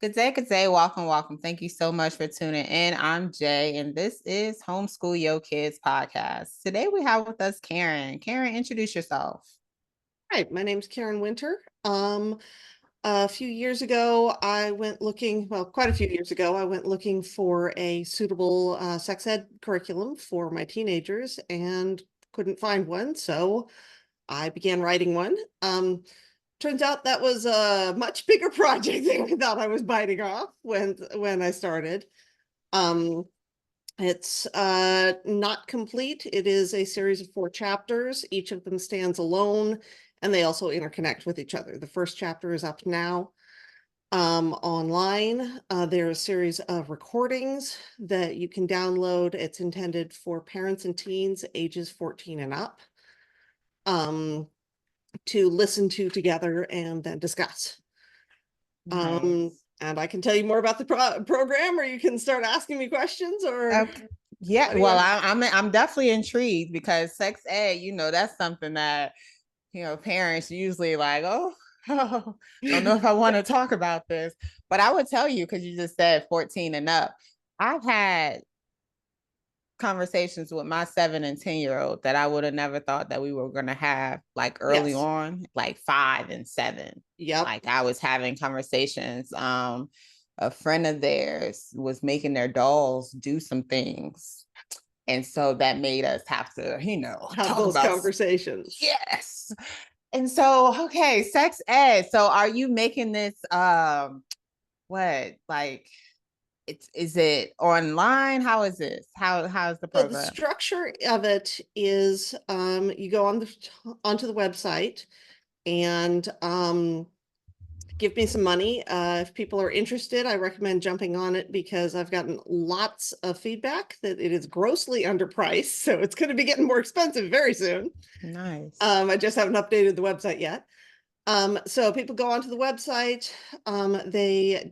Good day, good day. Welcome, welcome. Thank you so much for tuning in. I'm Jay, and this is Homeschool Yo Kids podcast. Today we have with us Karen. Karen, introduce yourself. Hi, my name's Karen Winter. A few years ago, I went looking, well, quite a few years ago, I went looking for a suitable sex ed curriculum for my teenagers and couldn't find one, so I began writing one. Turns out that was a much bigger project than I thought I was biting off when I started. Um, it's not complete. It is a series of 4 chapters. Each of them stands alone, and they also interconnect with each other. The first chapter is up now online. There are a series of recordings that you can download. It's intended for parents and teens ages 14 and up to listen to together and then discuss. Nice. And I can tell you more about the program, or you can start asking me questions, or Okay. Yeah, what do you well, want? I'm definitely intrigued because sex ed, that's something that parents usually like, oh, oh, don't know if I want to talk about this. But I would tell you, because you just said 14 and up. I've had conversations with my 7 and 10-year-old that I would have never thought that we were going to have like early Yes. on, like 5 and 7. Yep. Like I was having conversations. A friend of theirs was making their dolls do some things. And so that made us have to, Have talk those about, conversations. yes. And so, okay, sex ed. So are you making this what like is it online? How is this? How's the So the program? structure of it is you go onto the website and give me some money. If people are interested, I recommend jumping on it because I've gotten lots of feedback that it is grossly underpriced. So it's going to be getting more expensive very soon. Nice. I just haven't updated the website yet. So people go onto the website, they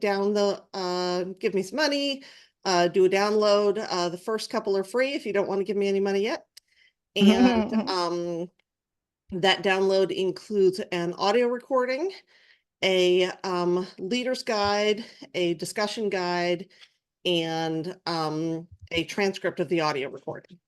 give me some money, do a download. The first couple are free if you don't want to give me any money yet. And that download includes an audio recording, a leader's guide, a discussion guide, and a transcript of the audio recording.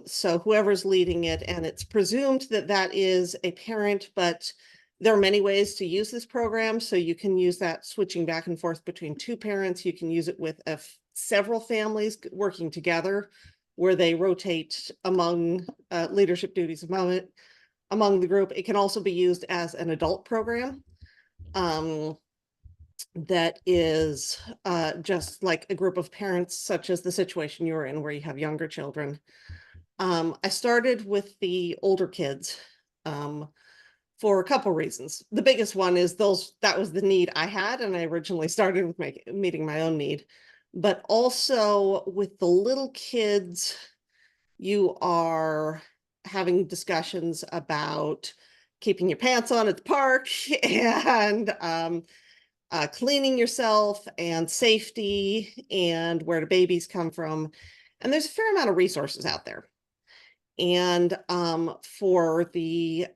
So whoever's leading it, and it's presumed that that is a parent, but there are many ways to use this program. So you can use that switching back and forth between 2 parents. You can use it with several families working together, where they rotate among leadership duties among the group. It can also be used as an adult program. That is just like a group of parents, such as the situation you're in, where you have younger children. I started with the older kids for a couple reasons. The biggest one is that was the need I had, and I originally started with meeting my own need. But also with the little kids, you are having discussions about keeping your pants on at the park and cleaning yourself and safety and where do babies come from. And there's a fair amount of resources out there. And for the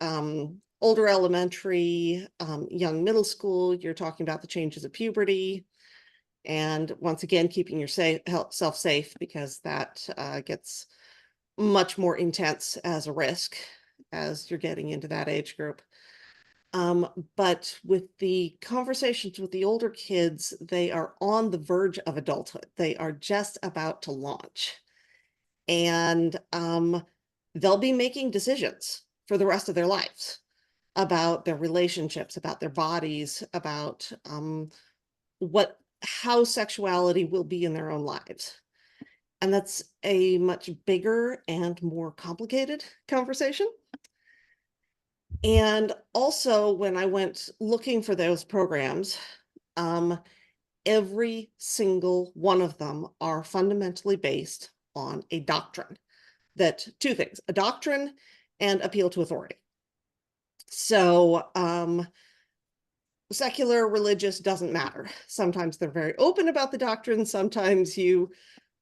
older elementary, young middle school, you're talking about the changes of puberty. And once again, keeping yourself safe, because that gets much more intense as a risk as you're getting into that age group. But with the conversations with the older kids, they are on the verge of adulthood. They are just about to launch. And they'll be making decisions for the rest of their lives about their relationships, about their bodies, about how sexuality will be in their own lives. And that's a much bigger and more complicated conversation. And also, when I went looking for those programs, every single one of them are fundamentally based on a doctrine. That 2 things, a doctrine and appeal to authority. So secular, religious doesn't matter. Sometimes they're very open about the doctrine. Sometimes you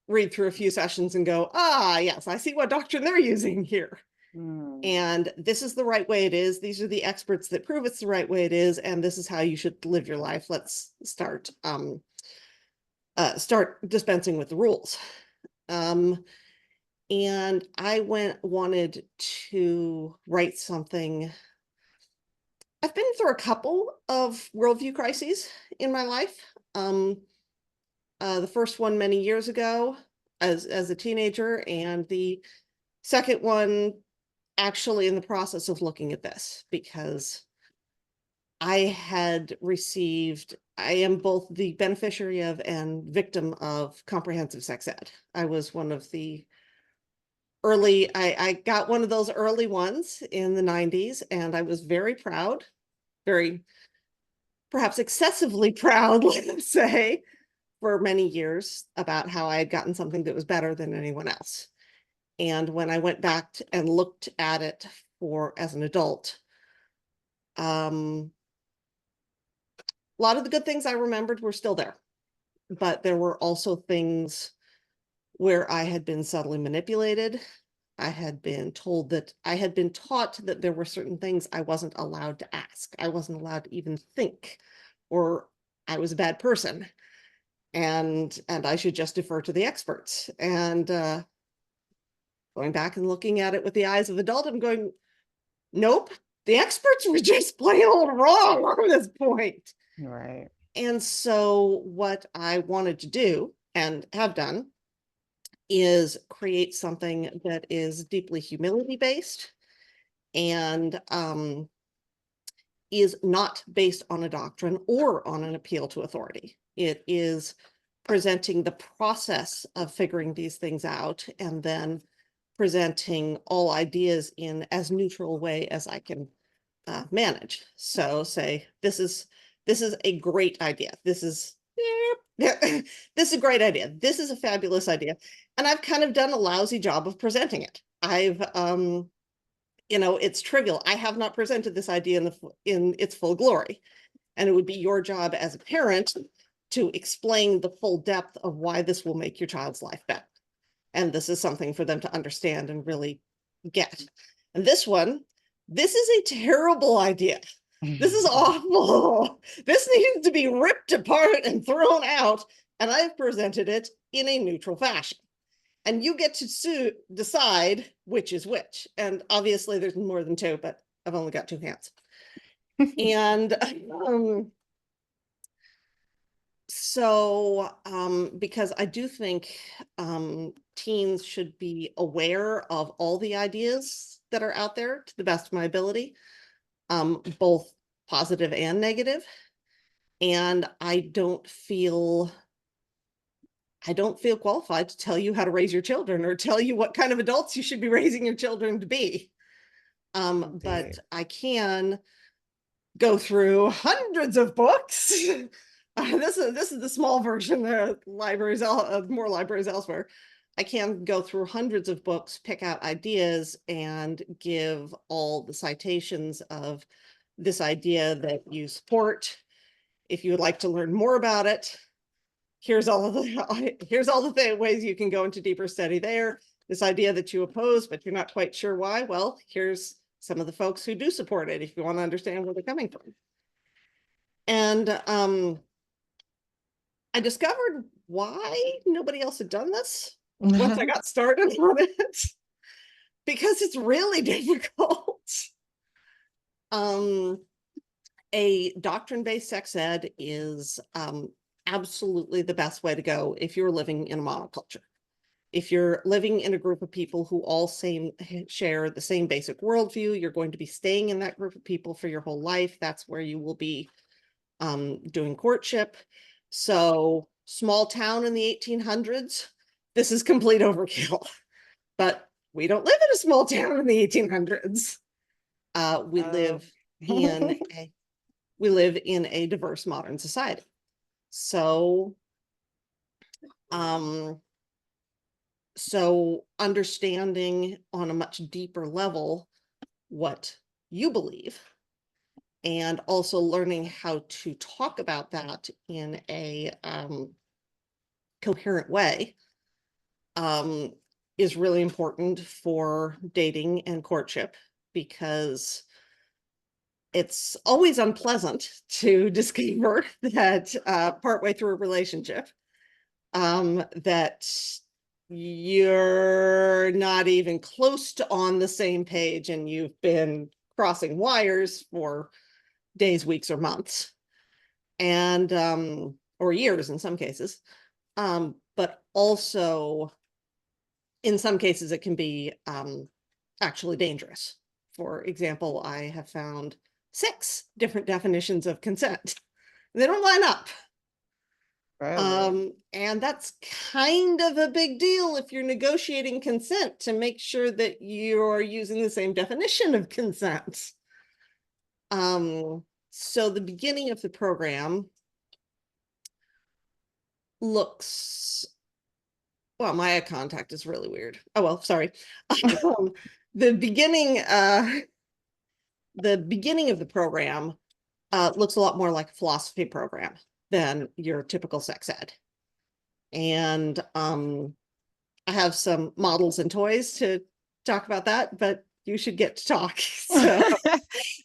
read through a few sessions and go, ah, yes, I see what doctrine they're using here. Mm. And this is the right way it is. These are the experts that prove it's the right way it is, and this is how you should live your life. Let's start dispensing with the rules. And I wanted to write something. I've been through a couple of worldview crises in my life. The first one many years ago as a teenager, and the second one actually in the process of looking at this, because I am both the beneficiary of and victim of comprehensive sex ed. I was one of the I got one of those early ones in the 90s, and I was very proud, very perhaps excessively proud, let's say, for many years about how I had gotten something that was better than anyone else. And when I went back and looked at it as an adult, a lot of the good things I remembered were still there, but there were also things where I had been subtly manipulated. I had been taught that there were certain things I wasn't allowed to ask. I wasn't allowed to even think, or I was a bad person, and I should just defer to the experts. And going back and looking at it with the eyes of adult, I'm going, nope, the experts were just plain old wrong on this point. Right. And so what I wanted to do and have done is create something that is deeply humility based and is not based on a doctrine or on an appeal to authority. It is presenting the process of figuring these things out, and then presenting all ideas in as neutral way as I can manage. So say, this is a great idea. This is this is a great idea. This is a fabulous idea. And I've kind of done a lousy job of presenting it. I've it's trivial. I have not presented this idea in its full glory. And it would be your job as a parent to explain the full depth of why this will make your child's life better. And this is something for them to understand and really get. And this is a terrible idea. This is awful. This needs to be ripped apart and thrown out. And I've presented it in a neutral fashion. And you get to decide which is which. And obviously there's more than two, but I've only got two hands. And because I do think teens should be aware of all the ideas that are out there to the best of my ability, both positive and negative. And I don't feel qualified to tell you how to raise your children or tell you what kind of adults you should be raising your children to be. But I can go through hundreds of books. This is the small version. There are more libraries elsewhere. I can go through hundreds of books, pick out ideas, and give all the citations of this idea that you support. If you would like to learn more about it, here's all the ways you can go into deeper study there. This idea that you oppose, but you're not quite sure why. Well, here's some of the folks who do support it if you want to understand where they're coming from. And I discovered why nobody else had done this once I got started on it, because it's really difficult. A doctrine-based sex ed is absolutely the best way to go if you're living in a monoculture. If you're living in a group of people who all share the same basic worldview, you're going to be staying in that group of people for your whole life. That's where you will be doing courtship. So small town in the 1800s, this is complete overkill. But we don't live in a small town in the 1800s. We live in a diverse modern society. So understanding on a much deeper level what you believe, and also learning how to talk about that in a coherent way, is really important for dating and courtship, because it's always unpleasant to discover that partway through a relationship that you're not even close to on the same page, and you've been crossing wires for days, weeks, or months, and or years in some cases. But also in some cases it can be actually dangerous. For example, I have found 6 different definitions of consent. They don't line up. Really? And that's kind of a big deal if you're negotiating consent, to make sure that you're using the same definition of consent. So the beginning of the program looks, well, my eye contact is really weird. Oh, well, sorry. The beginning of the program looks a lot more like a philosophy program than your typical sex ed. And I have some models and toys to talk about that, but you should get to talk. So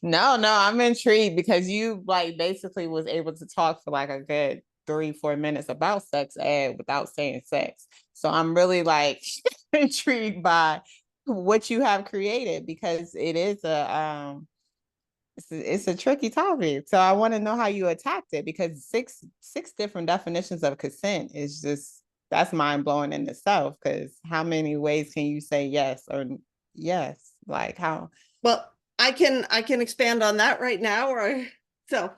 No, I'm intrigued because you like basically was able to talk for like a good 3-4 minutes about sex ed without saying sex. So I'm really like intrigued by what you have created, because it is it's a tricky topic. So I want to know how you attacked it, because six different definitions of consent is just, that's mind blowing in itself. Because how many ways can you say yes or yes? Like how? well, I can expand on that right now. Or so,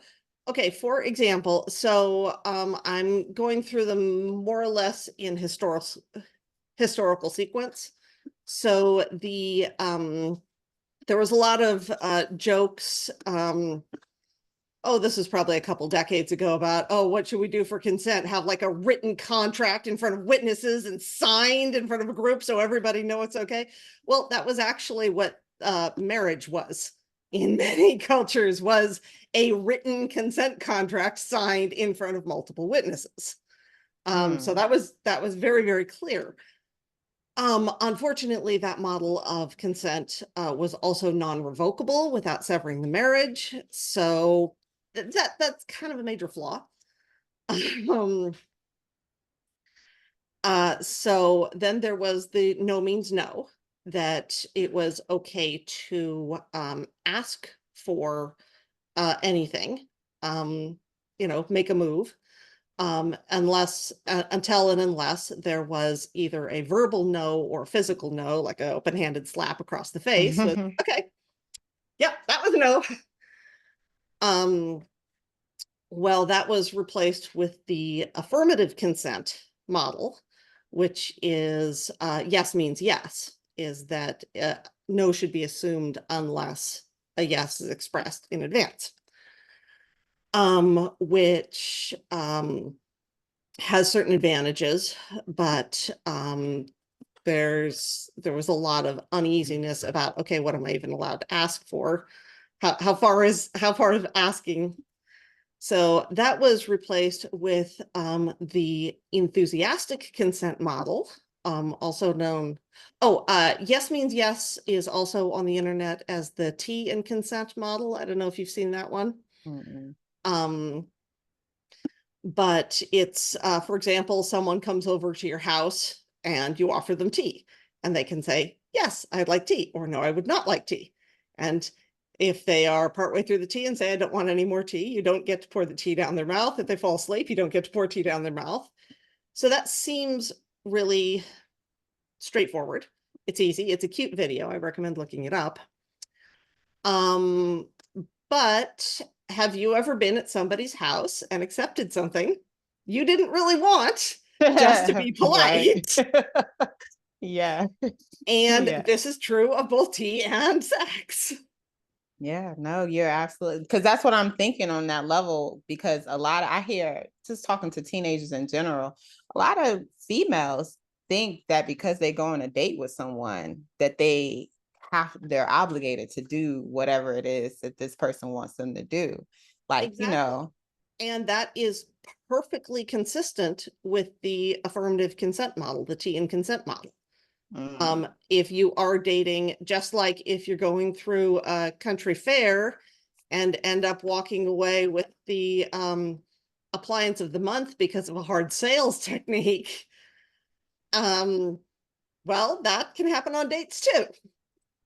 okay, for example, so I'm going through them more or less in historical sequence. So there was a lot of jokes. Oh, this is probably a couple decades ago, about, oh, what should we do for consent? Have like a written contract in front of witnesses and signed in front of a group so everybody know it's okay. Well, that was actually what marriage was in many cultures, was a written consent contract signed in front of multiple witnesses. So that was very, very clear. Unfortunately, that model of consent was also non-revocable without severing the marriage. So that's kind of a major flaw. um, so then there was the no means no, that it was okay to ask for anything, make a move, unless until and unless there was either a verbal no or physical no, like an open-handed slap across the face. Was Hmm. okay. Yep, that was a no. Well, that was replaced with the affirmative consent model, which is yes means yes, is that no should be assumed unless a yes is expressed in advance. Which has certain advantages, but there was a lot of uneasiness about, okay, what am I even allowed to ask for? How far is asking? So that was replaced with the enthusiastic consent model, also known. Oh, yes means yes is also on the internet as the T in consent model. I don't know if you've seen that one. Mm-mm. Um, but it's, for example, someone comes over to your house and you offer them tea, and they can say, yes, I'd like tea, or no, I would not like tea. And if they are partway through the tea and say, I don't want any more tea, you don't get to pour the tea down their mouth. If they fall asleep, you don't get to pour tea down their mouth. So that seems really straightforward. It's easy. It's a cute video. I recommend looking it up. But have you ever been at somebody's house and accepted something you didn't really want, just to be Right. polite? Yeah. And Yeah. this is true of both tea and sex. Yeah, no, you're absolutely, because that's what I'm thinking on that level. Because a lot of, I hear, just talking to teenagers in general, a lot of females think that because they go on a date with someone that they're obligated to do whatever it is that this person wants them to do. Like, Exactly. And that is perfectly consistent with the affirmative consent model, the T in consent model. If you are dating, just like if you're going through a country fair and end up walking away with the appliance of the month because of a hard sales technique, well, that can happen on dates too.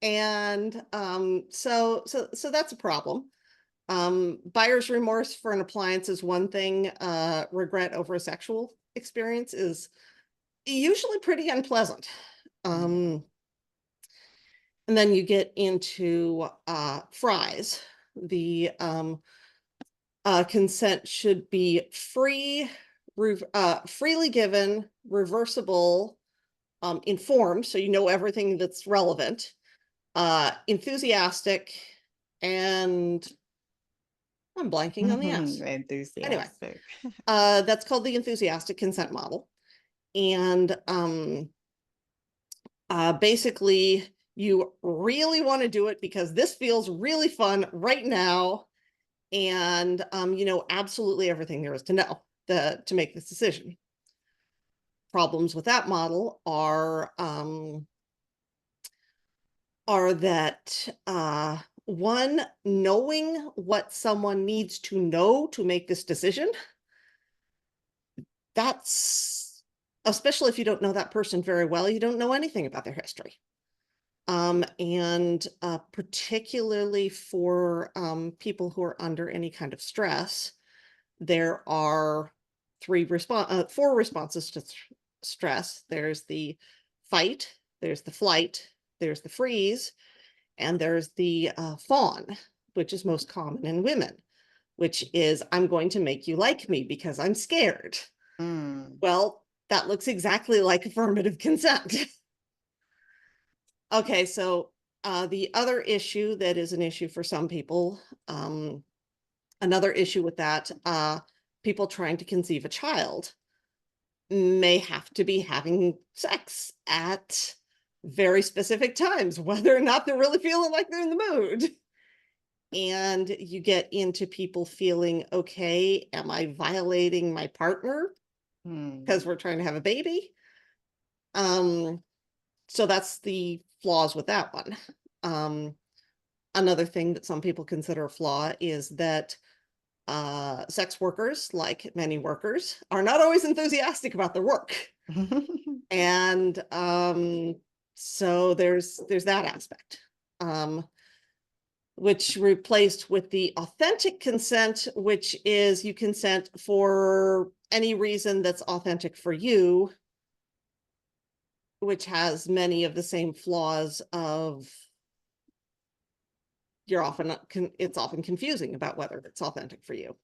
And so that's a problem. Buyer's remorse for an appliance is one thing. Regret over a sexual experience is usually pretty unpleasant. And then you get into fries. The consent should be free, freely given, reversible, informed, so you know everything that's relevant, enthusiastic, and I'm blanking on the S. Anyway, Enthusiastic. that's called the enthusiastic consent model. And basically, you really want to do it because this feels really fun right now. And you know absolutely everything there is to know to make this decision. Problems with that model are that one, knowing what someone needs to know to make this decision. That's, especially if you don't know that person very well, you don't know anything about their history. And particularly for people who are under any kind of stress, there are four responses to stress. There's the fight, there's the flight, there's the freeze, and there's the fawn, which is most common in women, which is, I'm going to make you like me because I'm scared. Well, that looks exactly like affirmative consent. Okay, so the other issue that is an issue for some people, another issue with that, people trying to conceive a child may have to be having sex at very specific times, whether or not they're really feeling like they're in the mood. And you get into people feeling, okay, am I violating my partner because we're trying to have a baby? So that's the flaws with that one. Another thing that some people consider a flaw is that sex workers, like many workers, are not always enthusiastic about their work. And so there's that aspect, which replaced with the authentic consent, which is you consent for any reason that's authentic for you, which has many of the same flaws of it's often confusing about whether it's authentic for you.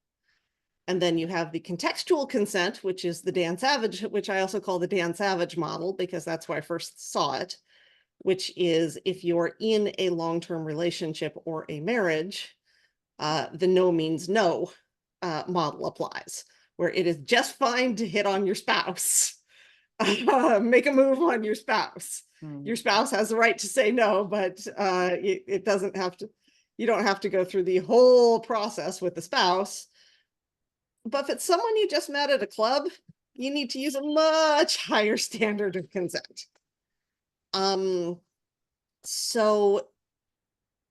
And then you have the contextual consent, which is the Dan Savage, which I also call the Dan Savage model, because that's where I first saw it, which is if you're in a long-term relationship or a marriage, the no means no model applies, where it is just fine to hit on your spouse, make a move on your spouse. Your spouse has the right to say no, but it doesn't have to, you don't have to go through the whole process with the spouse. But if it's someone you just met at a club, you need to use a much higher standard of consent. So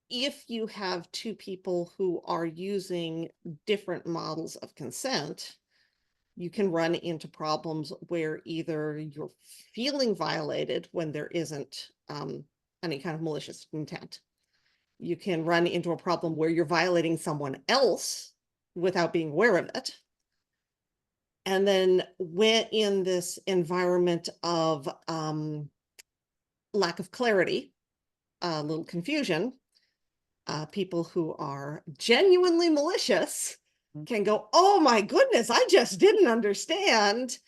if you have two people who are using different models of consent, you can run into problems where either you're feeling violated when there isn't any kind of malicious intent. You can run into a problem where you're violating someone else without being aware of it. And then when in this environment of lack of clarity, a little confusion, people who are genuinely malicious can go, oh my goodness, I just didn't understand.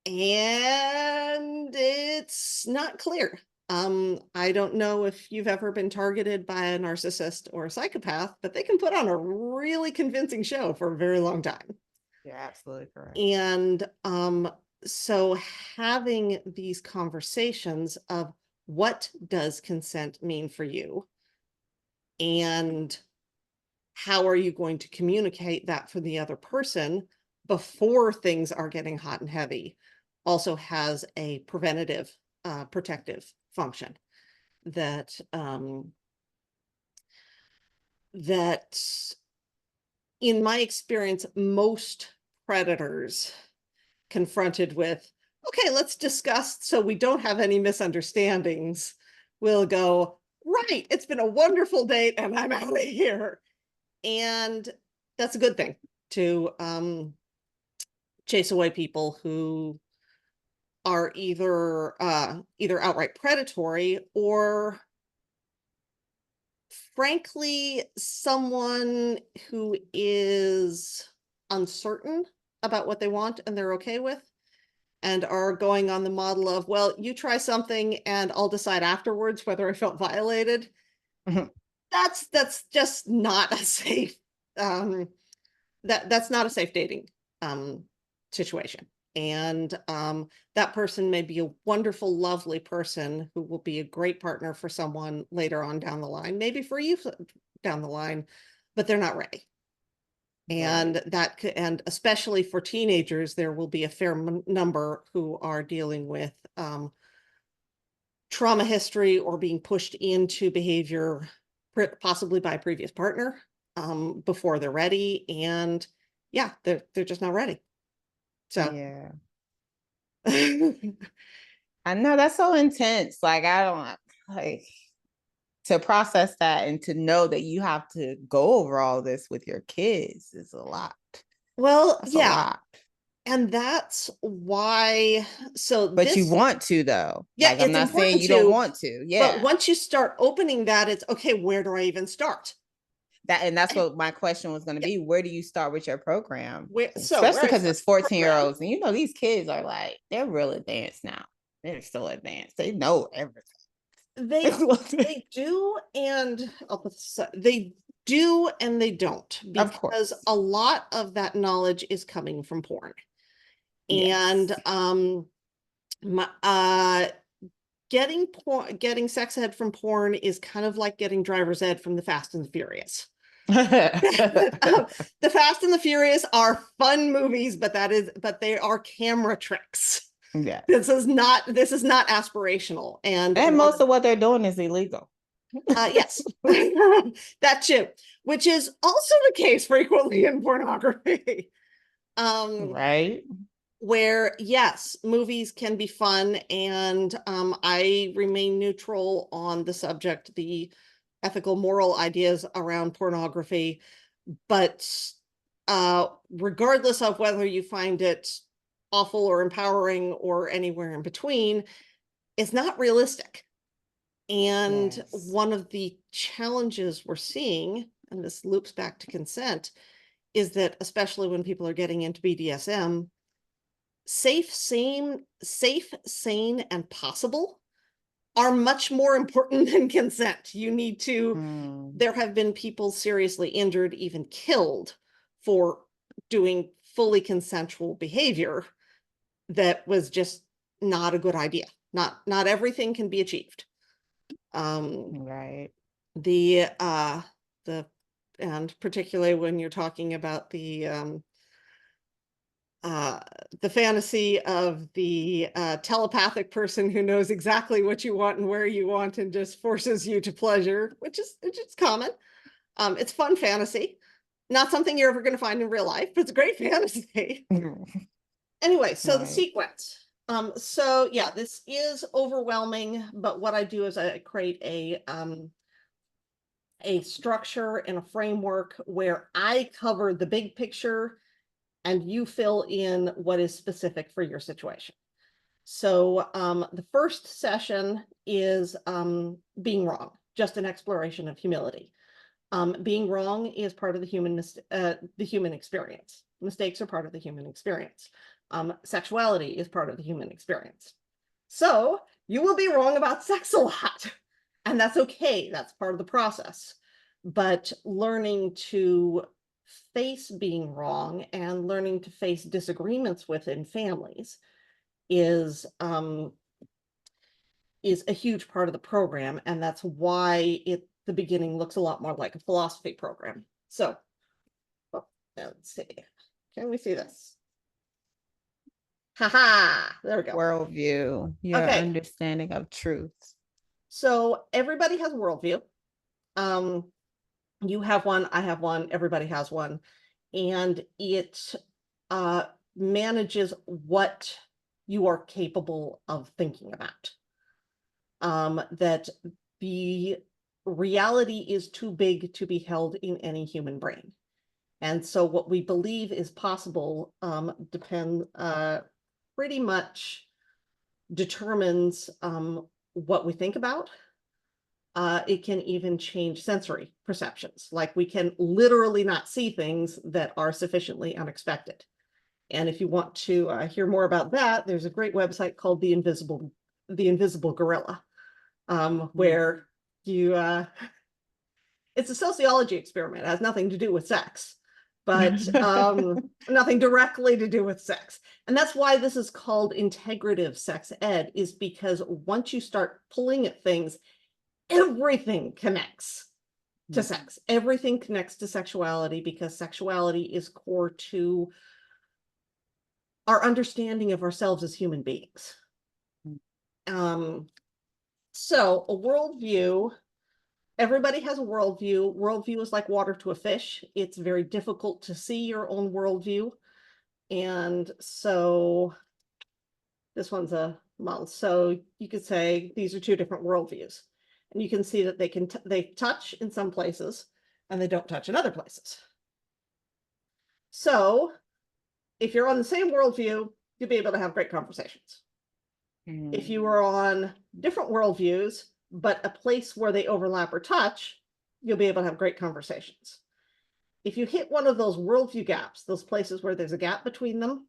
And it's not clear. I don't know if you've ever been targeted by a narcissist or a psychopath, but they can put on a really convincing show for a very long time. You're absolutely correct. And so having these conversations of what does consent mean for you? And how are you going to communicate that for the other person before things are getting hot and heavy also has a preventative protective function. That that in my experience, most predators confronted with, okay, let's discuss so we don't have any misunderstandings, will go, right, it's been a wonderful date and I'm out of here. And that's a good thing, to chase away people who are either outright predatory, or frankly someone who is uncertain about what they want and they're okay with, and are going on the model of, well, you try something and I'll decide afterwards whether I felt violated. That's just not a safe that's not a safe dating situation. And that person may be a wonderful, lovely person who will be a great partner for someone later on down the line, maybe for you down the line, but they're not ready. And and especially for teenagers, there will be a fair number who are dealing with trauma history or being pushed into behavior, possibly by a previous partner, before they're ready. And yeah, they're just not ready. So yeah. I know, that's so intense. Like, I don't like to process that, and to know that you have to go over all this with your kids is a lot. Well, That's a yeah. lot. And that's why, But you want to, though. Yeah, like, I'm it's not saying important you don't to, want to. Yeah. But once you start opening that, it's okay, where do I even start? That's what my question was going to be. Where do you start with your program? Where Especially I because start it's the 14-year-olds, and these kids are like, they're real advanced now. They're still advanced. They know everything. They do, and they do and they don't, Of because course. a lot of that knowledge is coming from porn. Yes. And getting sex ed from porn is kind of like getting driver's ed from the Fast and the Furious. The Fast and the Furious are fun movies, but they are camera tricks. Yeah. This is not aspirational. And most of what they're doing is illegal. Yes, that too, which is also the case frequently in pornography. Right. Where, yes, movies can be fun, and I remain neutral on the subject, the ethical, moral ideas around pornography, but regardless of whether you find it awful or empowering or anywhere in between, it's not realistic. And Yes. one of the challenges we're seeing, and this loops back to consent, is that especially when people are getting into BDSM, safe, sane, and possible are much more important than consent. You need to, there have been people seriously injured, even killed, for doing fully consensual behavior that was just not a good idea. Not everything can be achieved. Right. And particularly when you're talking about the fantasy of the telepathic person who knows exactly what you want and where you want and just forces you to pleasure, which is common. It's fun fantasy, not something you're ever going to find in real life, but it's a great fantasy. Anyway, so the sequence. So yeah, this is overwhelming, but what I do is I create a structure and a framework where I cover the big picture and you fill in what is specific for your situation. So the first session is being wrong, just an exploration of humility. Being wrong is part of the human experience. Mistakes are part of the human experience. Sexuality is part of the human experience. So you will be wrong about sex a lot, and that's okay. That's part of the process. But learning to face being wrong and learning to face disagreements within families is a huge part of the program, and that's why the beginning looks a lot more like a philosophy program. So let's see, can we see this? Haha, there we go. Worldview, your Okay, understanding of truth. so everybody has a worldview. Um, you have one, I have one, everybody has one, and it uh, manages what you are capable of thinking about. That the reality is too big to be held in any human brain. And so what we believe is possible pretty much determines what we think about. It can even change sensory perceptions. Like we can literally not see things that are sufficiently unexpected. And if you want to hear more about that, there's a great website called The Invisible Gorilla, where you it's a sociology experiment. It has nothing to do with sex, but nothing directly to do with sex. And that's why this is called integrative sex ed, is because once you start pulling at things, everything connects to sex. Everything connects to sexuality, because sexuality is core to our understanding of ourselves as human beings. So a worldview, everybody has a worldview. Worldview is like water to a fish. It's very difficult to see your own worldview. And so this one's a model. So you could say these are two different worldviews. And you can see that they touch in some places and they don't touch in other places. So if you're on the same worldview, you'll be able to have great conversations. If you are on different worldviews, but a place where they overlap or touch, you'll be able to have great conversations. If you hit one of those worldview gaps, those places where there's a gap between them,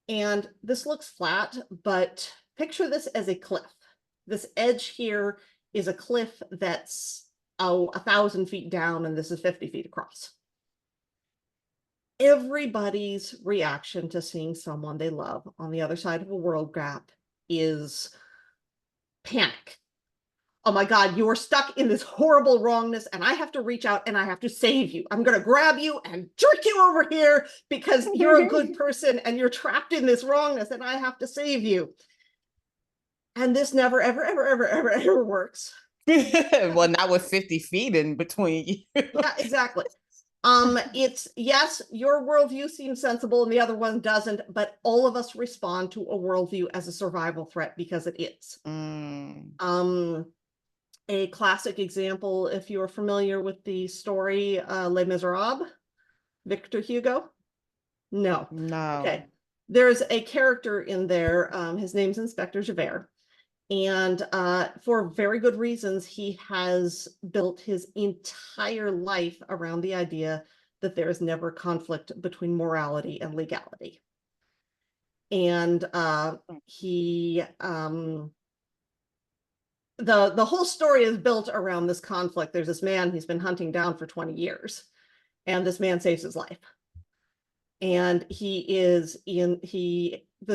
and this looks flat, but picture this as a cliff. This edge here is a cliff that's 1,000 feet down, and this is 50 feet across. Everybody's reaction to seeing someone they love on the other side of a world gap is panic. Oh my God, you are stuck in this horrible wrongness, and I have to reach out and I have to save you. I'm going to grab you and jerk you over here because you're a good person and you're trapped in this wrongness and I have to save you. And this never, ever, ever, ever, ever, ever works. Well, not with 50 feet in between you. Yeah, exactly. It's, yes, your worldview seems sensible and the other one doesn't, but all of us respond to a worldview as a survival threat because it is. A classic example, if you're familiar with the story Les Miserables, Victor Hugo? No. No. Okay. There's a character in there. His name's Inspector Javert. And for very good reasons, he has built his entire life around the idea that there is never conflict between morality and legality. And the whole story is built around this conflict. There's this man he's been hunting down for 20 years, and this man saves his life. And this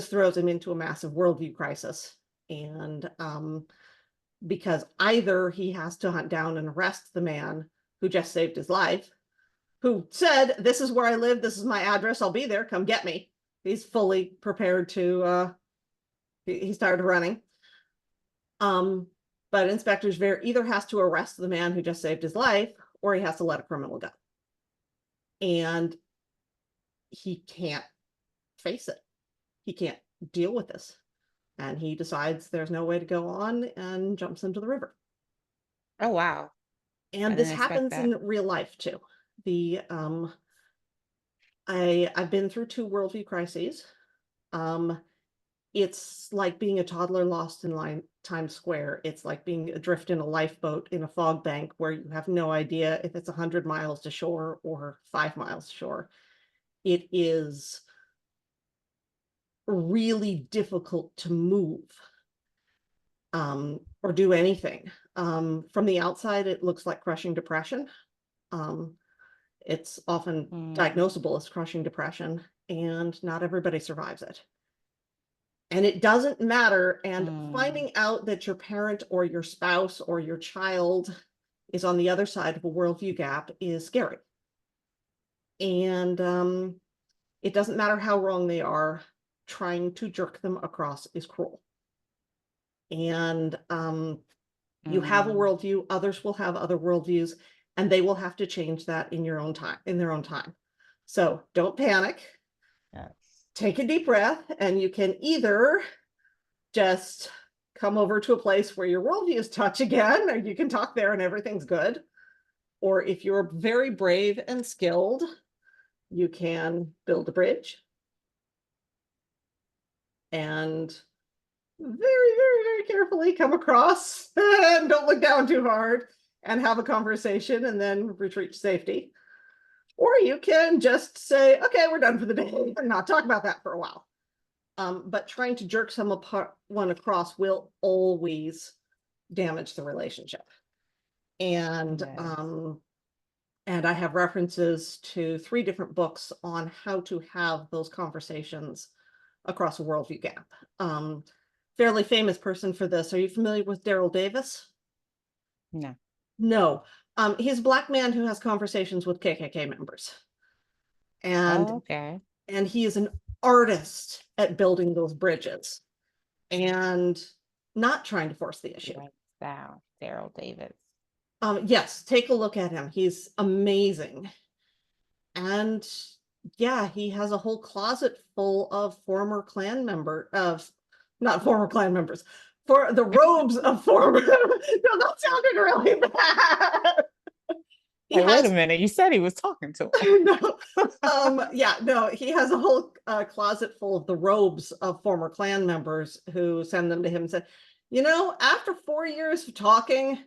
throws him into a massive worldview crisis. And because either he has to hunt down and arrest the man who just saved his life, who said, "This is where I live, this is my address, I'll be there, come get me." He's fully prepared to, he started running. But Inspector Javert either has to arrest the man who just saved his life, or he has to let a criminal go. And he can't face it. He can't deal with this. And he decides there's no way to go on and jumps into the river. Oh, wow. And this happens in real life too. I've been through 2 worldview crises. It's like being a toddler lost in Times Square. It's like being adrift in a lifeboat in a fog bank where you have no idea if it's 100 miles to shore or 5 miles to shore. It is really difficult to move or do anything. From the outside, it looks like crushing depression. It's often diagnosable as crushing depression, and not everybody survives it. And it doesn't matter. And finding out that your parent or your spouse or your child is on the other side of a worldview gap is scary. And it doesn't matter how wrong they are. trying to jerk them across is cruel. And you have a worldview, others will have other worldviews, and they will have to change that in your own time, in their own time. So don't panic. Yes. Take a deep breath, and you can either just come over to a place where your worldviews touch again, or you can talk there and everything's good. Or if you're very brave and skilled, you can build a bridge and very, very, very carefully come across and don't look down too hard and have a conversation and then retreat to safety. Or you can just say, okay, we're done for the day and not talk about that for a while. But trying to jerk one across will always damage the relationship. And Yes. and I have references to 3 different books on how to have those conversations across a worldview gap. Fairly famous person for this. Are you familiar with Daryl Davis? No. No. He's a Black man who has conversations with KKK members. And Oh, okay. and he is an artist at building those bridges and not trying to force the issue. Right down. Daryl Davis. Yes, take a look at him. He's amazing. And yeah, he has a whole closet full of former Klan member of not former Klan members, for the robes of former. No, that sounded really bad. He Like, wait a has minute. You said he was talking to him. no, yeah, no, he has a whole closet full of the robes of former Klan members who send them to him and said, you know, after 4 years of talking,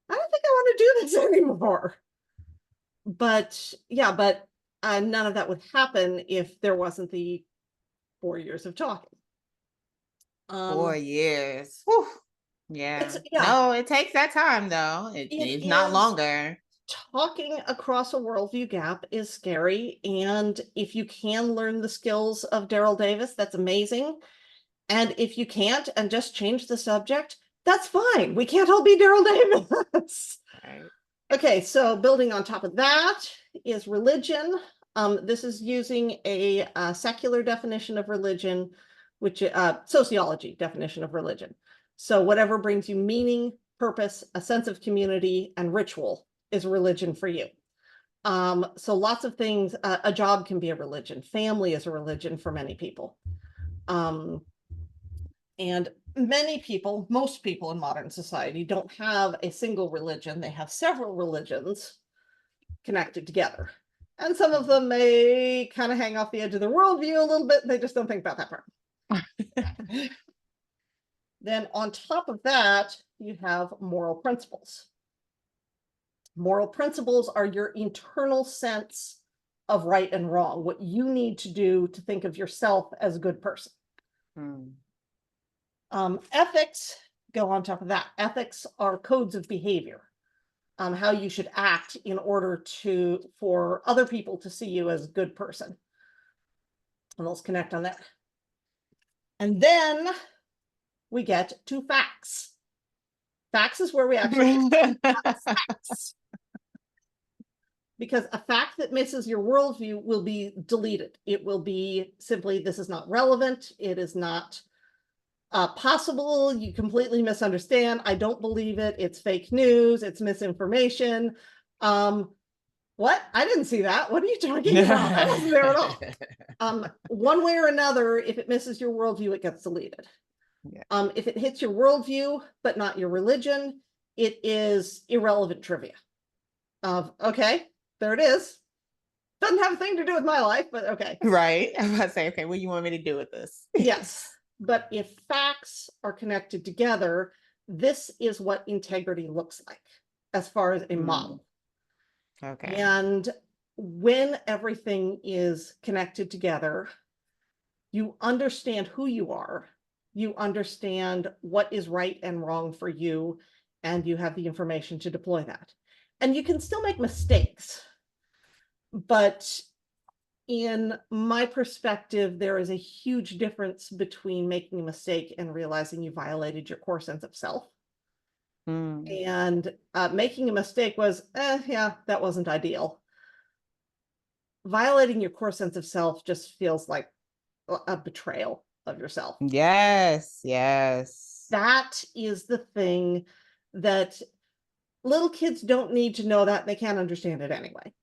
I don't think I want to do this anymore. But yeah, but none of that would happen if there wasn't the 4 years of talking. 4 years. Whew. It's Yeah. yeah, No, it takes that time though. it It's not is longer. talking across a worldview gap is scary. And if you can learn the skills of Daryl Davis, that's amazing. And if you can't and just change the subject, that's fine. We can't all be Daryl Davis. Right. Okay, so building on top of that is religion. This is using a secular definition of religion, which sociology definition of religion. So whatever brings you meaning, purpose, a sense of community, and ritual is religion for you. So lots of things. A job can be a religion. Family is a religion for many people. And many people, most people in modern society don't have a single religion. They have several religions connected together. And some of them may kind of hang off the edge of their worldview a little bit. They just don't think about that part. Then on top of that, you have moral principles. Moral principles are your internal sense of right and wrong, what you need to do to think of yourself as a good person. Ethics go on top of that. Ethics are codes of behavior, how you should act in order for other people to see you as a good person. And let's connect on that. And then we get to facts. Facts is where we actually facts. Because a fact that misses your worldview will be deleted. It will be simply, this is not relevant. It is not possible. You completely misunderstand. I don't believe it. It's fake news. It's misinformation. What? I didn't see that. What are you talking about? That wasn't there at all. One way or another, if it misses your worldview, it gets deleted. Yeah. If it hits your worldview, but not your religion, it is irrelevant trivia. Okay, there it is. Doesn't have a thing to do with my life, but okay. Right. I'm about to say, okay, what do you want me to do with this? Yes. But if facts are connected together, this is what integrity looks like as far as a model. Okay. And when everything is connected together, you understand who you are, you understand what is right and wrong for you, and you have the information to deploy that. And you can still make mistakes, but in my perspective, there is a huge difference between making a mistake and realizing you violated your core sense of self. And making a mistake was, yeah, that wasn't ideal. Violating your core sense of self just feels like a betrayal of yourself. Yes, yes. That is the thing that little kids don't need to know that. They can't understand it anyway.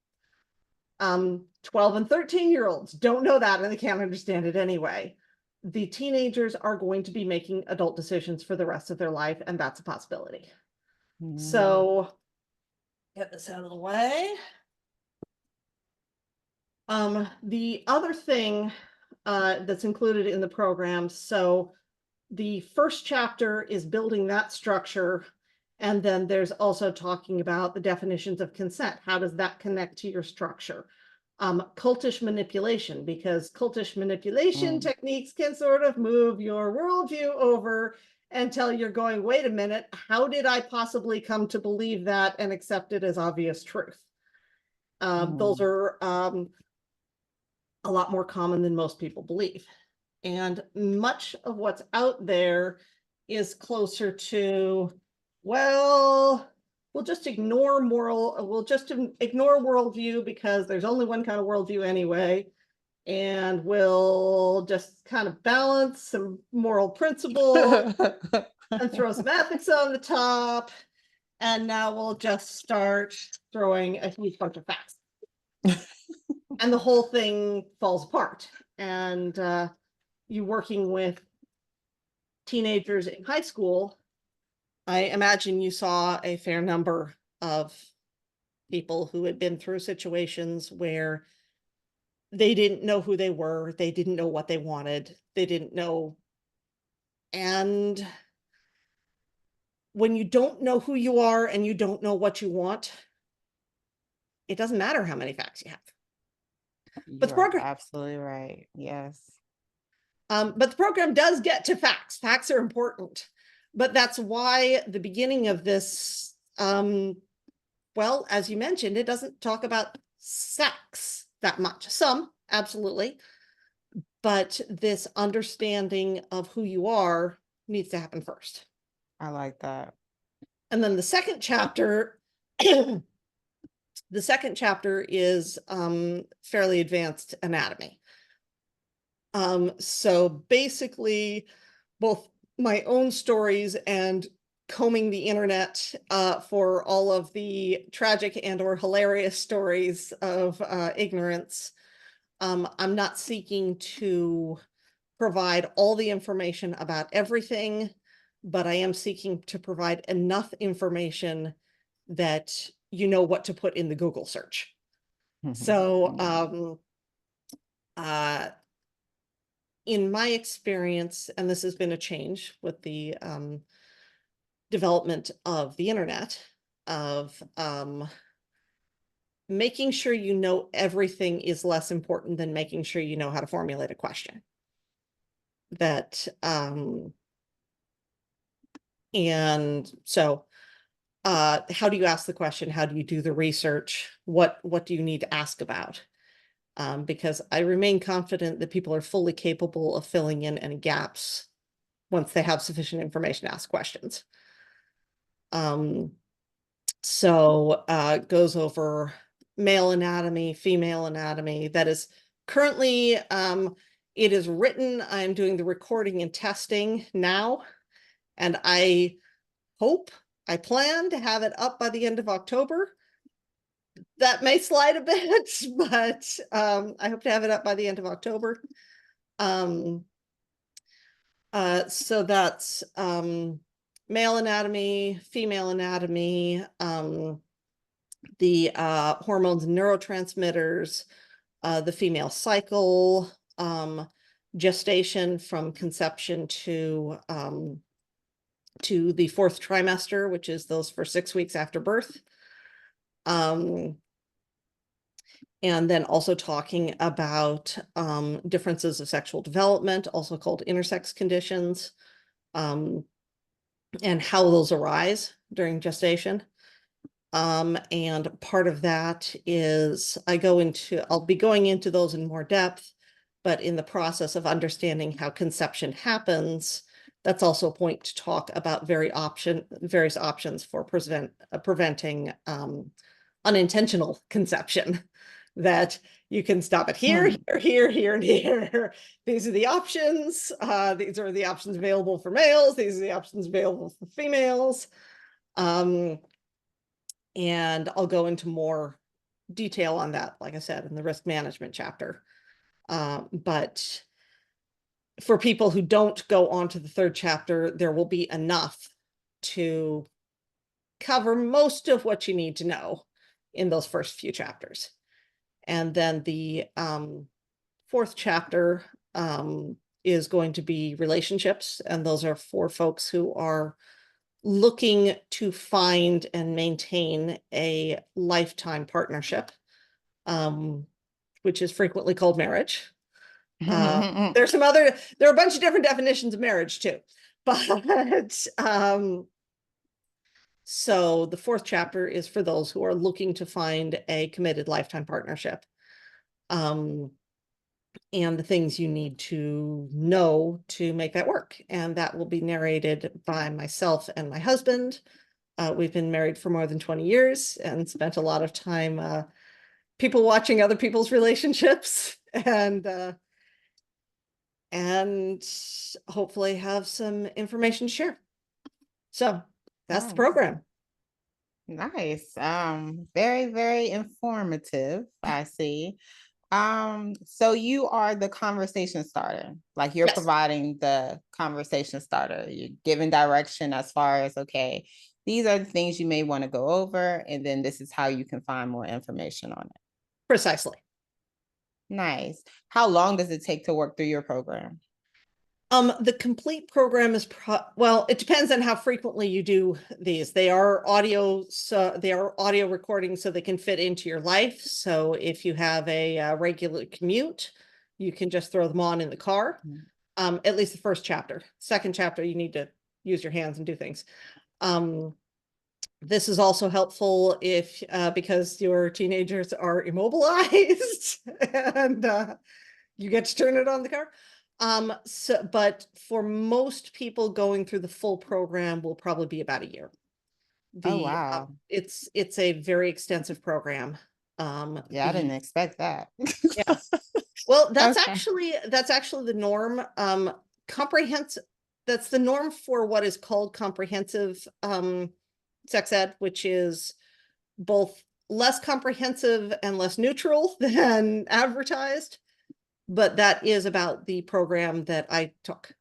12 and 13-year-olds don't know that and they can't understand it anyway. The teenagers are going to be making adult decisions for the rest of their life, and that's a possibility. So get this out of the way. The other thing that's included in the program, so the first chapter is building that structure, and then there's also talking about the definitions of consent. How does that connect to your structure? Cultish manipulation, because cultish manipulation techniques can sort of move your worldview over until you're going, wait a minute, how did I possibly come to believe that and accept it as obvious truth? Those are a lot more common than most people believe. And much of what's out there is closer to, well, we'll just ignore worldview because there's only one kind of worldview anyway. And we'll just kind of balance some moral principle and throw some ethics on the top. And now we'll just start throwing a huge bunch of facts. And the whole thing falls apart. And you working with teenagers in high school, I imagine you saw a fair number of people who had been through situations where they didn't know who they were, they didn't know what they wanted, they didn't know. And when you don't know who you are and you don't know what you want, it doesn't matter how many facts you have. But the You're program, absolutely right. Yes. but the program does get to facts. Facts are important. But that's why the beginning of this, well, as you mentioned, it doesn't talk about sex that much. Some, absolutely. But this understanding of who you are needs to happen first. I like that. And then the second chapter, is fairly advanced anatomy. So basically, both my own stories and combing the internet for all of the tragic and or hilarious stories of ignorance. I'm not seeking to provide all the information about everything, but I am seeking to provide enough information that you know what to put in the Google search. So in my experience, and this has been a change with the development of the internet, of making sure you know everything is less important than making sure you know how to formulate a question. That and so how do you ask the question? How do you do the research? What do you need to ask about? Because I remain confident that people are fully capable of filling in any gaps once they have sufficient information to ask questions. So goes over male anatomy, female anatomy. That is currently, it is written. I'm doing the recording and testing now, and I plan to have it up by the end of October. That may slide a bit, but I hope to have it up by the end of October. So that's male anatomy, female anatomy, the hormones and neurotransmitters, the female cycle, gestation from conception to the fourth trimester, which is those first 6 weeks after birth. And then also talking about differences of sexual development, also called intersex conditions, and how those arise during gestation. And part of that is I'll be going into those in more depth, but in the process of understanding how conception happens, that's also a point to talk about various options for preventing unintentional conception. That You can stop it here, here, and here. These are the options. These are the options available for males. These are the options available for females. And I'll go into more detail on that, like I said, in the risk management chapter. But for people who don't go on to the third chapter, there will be enough to cover most of what you need to know in those first few chapters. And then the fourth chapter is going to be relationships. And those are for folks who are looking to find and maintain a lifetime partnership, which is frequently called marriage. There are a bunch of different definitions of marriage too, but so the fourth chapter is for those who are looking to find a committed lifetime partnership. And the things you need to know to make that work. And that will be narrated by myself and my husband. We've been married for more than 20 years and spent a lot of time people watching other people's relationships and hopefully have some information to share. So that's the program. Nice. Very, very informative, I see. So you are the conversation starter. Like you're providing the conversation starter. You're giving direction as far as, okay, these are the things you may want to go over, and then this is how you can find more information on it. Precisely. Nice. How long does it take to work through your program? The complete program is well, it depends on how frequently you do these. They are audio, so they are audio recordings, so they can fit into your life. So if you have a regular commute, you can just throw them on in the car. At least the first chapter. Second chapter, you need to use your hands and do things. This is also helpful if because your teenagers are immobilized and you get to turn it on the car. But for most people, going through the full program will probably be about a year. Oh, wow. It's a very extensive program. Yeah, I didn't expect that. Yeah. Well, that's actually the norm. Comprehensive, that's the norm for what is called comprehensive sex ed, which is both less comprehensive and less neutral than advertised. But that is about the program that I took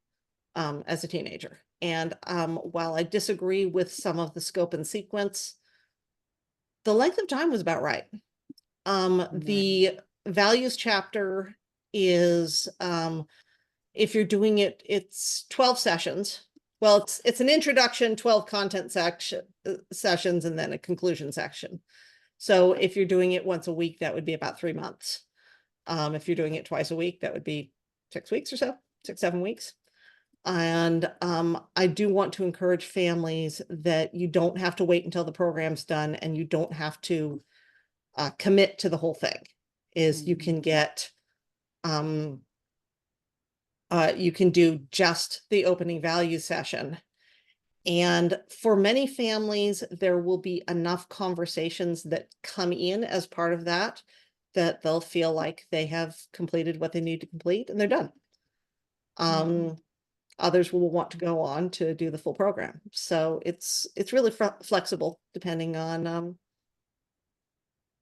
as a teenager. And while I disagree with some of the scope and sequence, the length of time was about right. The values chapter is, if you're doing it, it's 12 sessions. Well, it's an introduction, 12 content sessions, and then a conclusion section. So if you're doing it once a week, that would be about 3 months. If you're doing it twice a week, that would be 6 weeks or so, 6-7 weeks. And I do want to encourage families that you don't have to wait until the program's done, and you don't have to commit to the whole thing. You can get, you can do just the opening value session. And for many families, there will be enough conversations that come in as part of that they'll feel like they have completed what they need to complete and they're done. Others will want to go on to do the full program. So it's really flexible depending on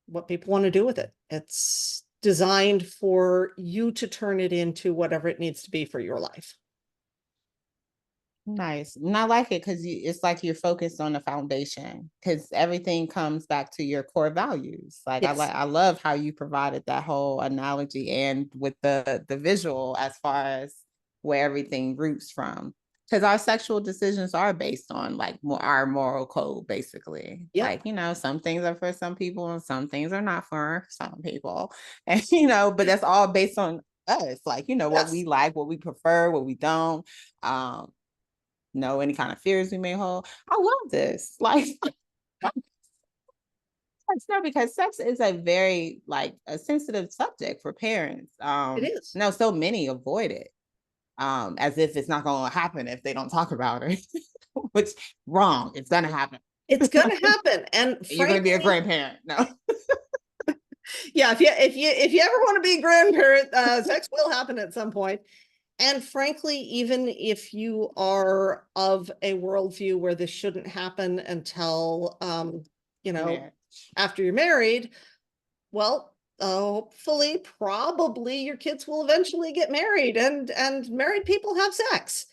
what people want to do with it. It's designed for you to turn it into whatever it needs to be for your life. Nice. And I like it because it's like you're focused on the foundation, because everything comes back to your core values. Like I love how you provided that whole analogy and with the visual as far as where everything roots from. Because our sexual decisions are based on like our moral code, basically. Like, some things are for some people and some things are not for some people. And, but that's all based on us. Like, what we like, what we prefer, what we don't. Any kind of fears we may hold. I love this. Like, because sex is a very a sensitive subject for parents. It is. No, so many avoid it. As if it's not going to happen if they don't talk about it, which wrong. It's going to happen. It's going to happen. And you're going to be a grandparent. No. Yeah, if you ever want to be a grandparent, sex will happen at some point. And frankly, even if you are of a worldview where this shouldn't happen until, Marriage. after you're married, well, hopefully, probably your kids will eventually get married, and married people have sex.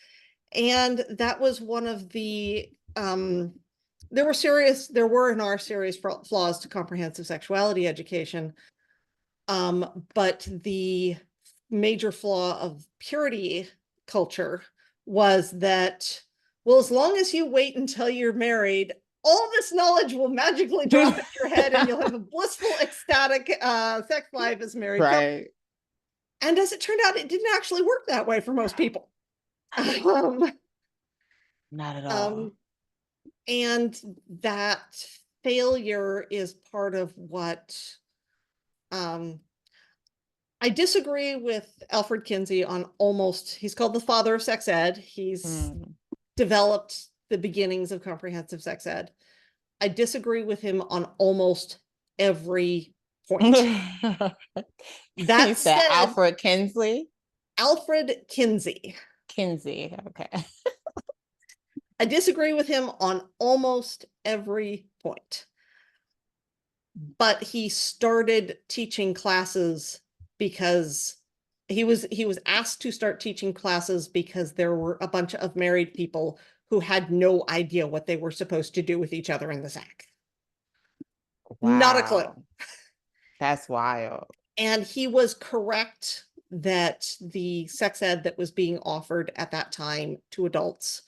And that was one of the, there were in our serious flaws to comprehensive sexuality education. But the major flaw of purity culture was that, well, as long as you wait until you're married, all this knowledge will magically drop in your head and you'll have a blissful, ecstatic sex life as married couple. Right. And as it turned out, it didn't actually work that way for most people. Not at all. And that failure is part of what I disagree with Alfred Kinsey on he's called the father of sex ed. He's developed the beginnings of comprehensive sex ed. I disagree with him on almost every point. That said said, Alfred Kinsley? Alfred Kinsey. Kinsey, okay. I disagree with him on almost every point. But he started teaching classes because he was asked to start teaching classes because there were a bunch of married people who had no idea what they were supposed to do with each other in the sack. Wow. Not a clue. That's wild. And he was correct that the sex ed that was being offered at that time to adults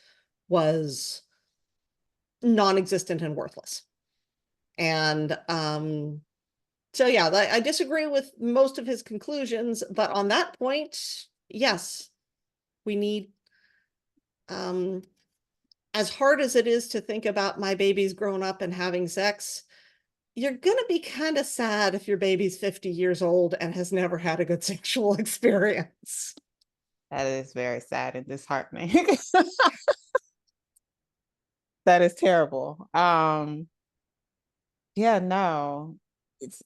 was non-existent and worthless. And so yeah, I disagree with most of his conclusions, but on that point, yes, we need, as hard as it is to think about my baby's grown up and having sex, you're going to be kind of sad if your baby's 50 years old and has never had a good sexual experience. That is very sad and disheartening. That is terrible. Yeah, no,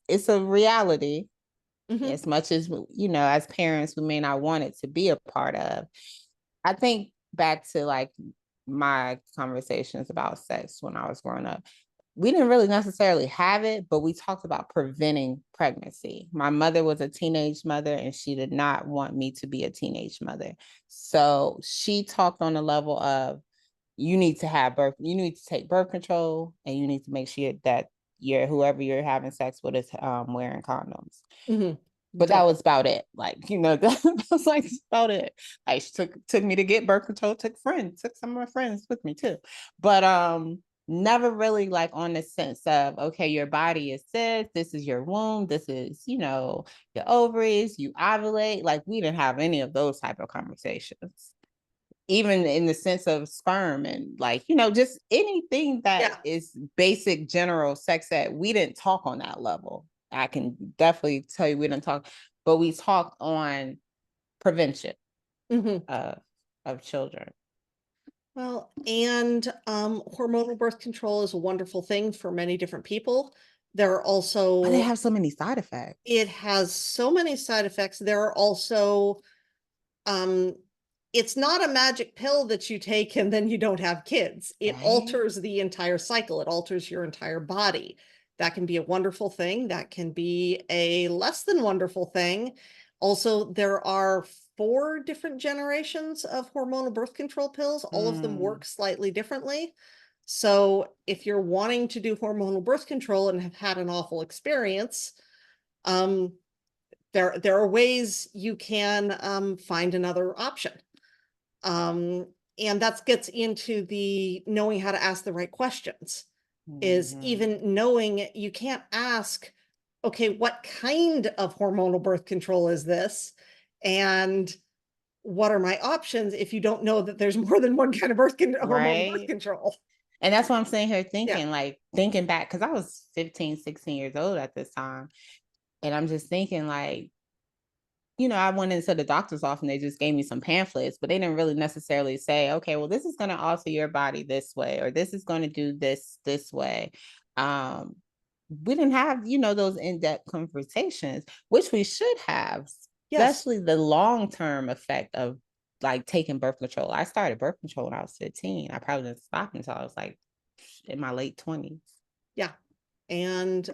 it's a reality. As much as, as parents, we may not want it to be a part of. I think back to like my conversations about sex when I was growing up. We didn't really necessarily have it, but we talked about preventing pregnancy. My mother was a teenage mother and she did not want me to be a teenage mother. So she talked on the level of, you need to take birth control, and you need to make sure that whoever you're having sex with is wearing condoms. But that was about it. Like, that was like about it. Like, she took me to get birth control, took some of my friends with me too. But never really like on the sense of, okay, your body is this is your womb, this is, your ovaries, you ovulate. Like, we didn't have any of those type of conversations. Even in the sense of sperm and like, just anything that is basic general sex ed, we didn't talk on that level. I can definitely tell you we didn't talk, but we talked on prevention of children. Well, and hormonal birth control is a wonderful thing for many different people. There are also... But they have so many side effects. It has so many side effects. There are also... it's not a magic pill that you take and then you don't have kids. It alters the entire cycle. It alters your entire body. That can be a wonderful thing. That can be a less than wonderful thing. Also, there are 4 different generations of hormonal birth control pills. All of them work slightly differently. So if you're wanting to do hormonal birth control and have had an awful experience, there are ways you can find another option. And that gets into the knowing how to ask the right questions. Is even knowing you can't ask, okay, what kind of hormonal birth control is this? And what are my options if you don't know that there's more than one kind of hormonal birth control? And that's what I'm sitting here thinking, like thinking back, because I was 15, 16 years old at this time. And I'm just thinking like, I went into the doctor's office and they just gave me some pamphlets, but they didn't really necessarily say, okay, well, this is going to alter your body this way, or this is going to do this way. we didn't have, those in-depth conversations, which we should have, Yes. especially the long-term effect of like taking birth control. I started birth control when I was 15. I probably didn't stop until I was like in my late 20s. Yeah. And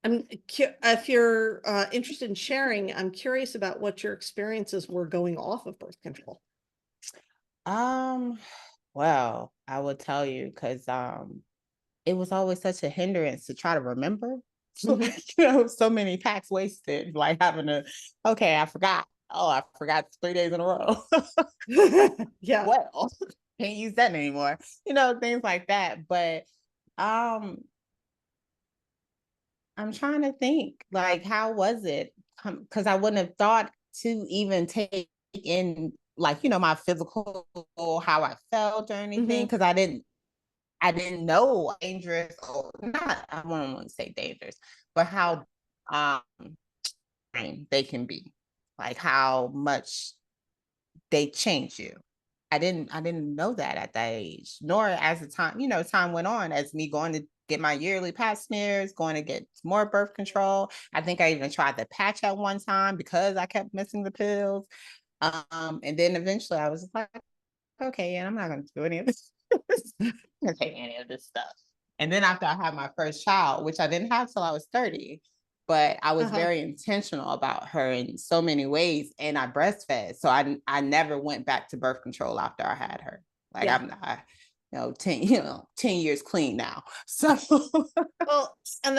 if you're interested in sharing, I'm curious about what your experiences were going off of birth control. Well, I will tell you because it was always such a hindrance to try to remember. So, so many packs wasted, like having to, okay, I forgot. Oh, I forgot 3 days in a row. Yeah. Well, can't use that anymore. Things like that. But um, I'm trying to think, like, how was it? Because I wouldn't have thought to even take in, like, my physical, how I felt or anything, because I didn't know dangerous or not. I won't want to say dangerous, but how um they can be, like how much they change you. I didn't know that at that age, nor as the time went on, as me going to get my yearly pap smears, going to get more birth control. I think I even tried the patch at one time because I kept missing the pills. And then eventually I was like, okay, and I'm not going to do any of this. I'm going to take any of this stuff. And then after I had my first child, which I didn't have till I was 30, but I was very intentional about her in so many ways, and I breastfed. So I never went back to birth control after I had her. Like Yeah. I'm not, 10 years clean now. So Well, and